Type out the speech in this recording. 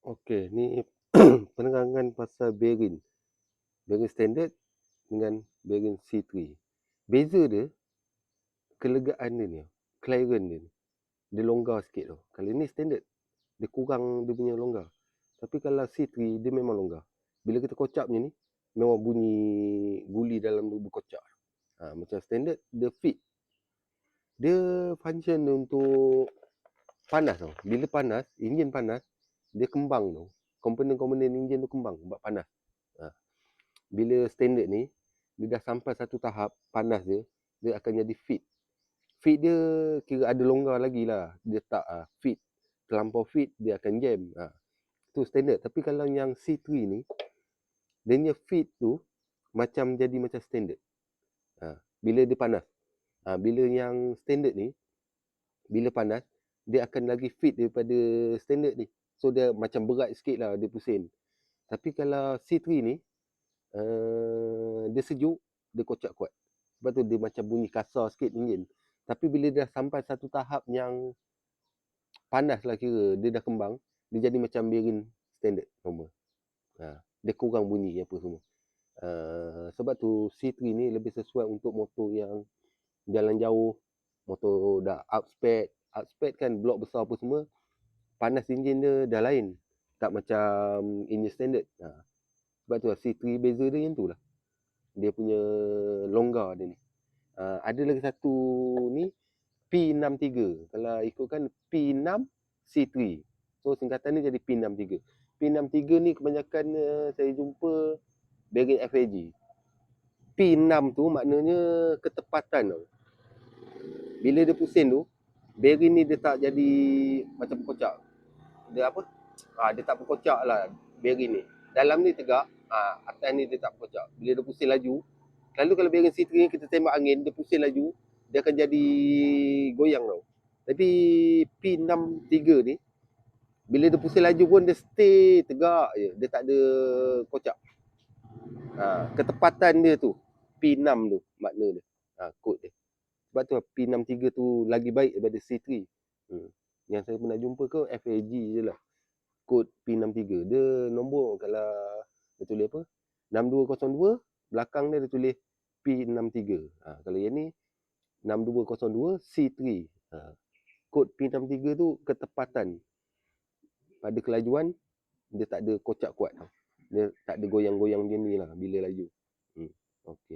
Okey, ni penerangan pasal bearing. Bearing standard dengan bearing C3. Beza dia, kelegaan dia ni, clearance dia ni. Dia longgar sikit tau. Kalau ni standard, dia kurang dia punya longgar. Tapi kalau C3, dia memang longgar. Bila kita kocap macam ni, memang bunyi guli dalam tu berkocak. Macam standard, dia fit. Dia function dia untuk panas tau. Bila panas, enjin panas, dia kembang tau. Komponen-komponen enjin tu kembang buat panas. Bila standard ni, dia dah sampai satu tahap panas dia, dia akan jadi fit. Fit dia kira ada longgar lagi lah. Dia tak fit. Terlampau fit, dia akan jam. Tu standard. Tapi kalau yang C3 ni, dia punya fit tu jadi macam standard. Bila dia panas. Bila yang standard ni, bila panas, dia akan lagi fit daripada standard ni. So dia macam berat sikit lah dia pusing. Tapi kalau C3 ni, dia sejuk, dia kocak kuat. Sebab tu dia macam bunyi kasar sikit enjin. Tapi bila dah sampai satu tahap yang panas lah kira, dia dah kembang, dia jadi macam bearing standard normal. Dia kurang bunyi apa semua. Sebab tu C3 ni lebih sesuai untuk motor yang jalan jauh, motor dah outspeed. Outspeed kan blok besar apa semua, panas enjin dia dah lain. Tak macam enjin standard. Sebab tu C3 beza dia yang tu lah. Dia punya longgar dia ni. Ada lagi satu ni, P63. Kalau ikutkan P6 C3. So singkatan ni jadi P63. P63 ni kebanyakan saya jumpa bearing FAG. P6 tu maknanya ketepatan tau. Bila dia pusing tu, bearing ni dia tak jadi macam berkocak. Dia apa? Dia tak berkocak lah bearing ni. Dalam ni tegak, atas ni dia tak berkocak. Bila dia pusing laju, lalu kalau bearing C3 ni kita tembak angin, dia pusing laju, dia akan jadi goyang tau. Tapi P63 ni, bila dia pusing laju pun dia stay tegak je. Dia tak ada kocak. Ketepatan dia tu, P6 tu makna dia. Kod dia. Sebab tu P63 tu lagi baik daripada C3. Yang saya pernah jumpa ke FAG je lah. Kod P63. Dia nombor kalau dia tulis apa? 6202, belakang dia tulis P63. Kalau yang ni 6202 C3. Kod P63 tu ketepatan. Pada kelajuan, dia tak ada kocak kuat. Dia tak ada goyang-goyang macam ni lah bila laju. Okey.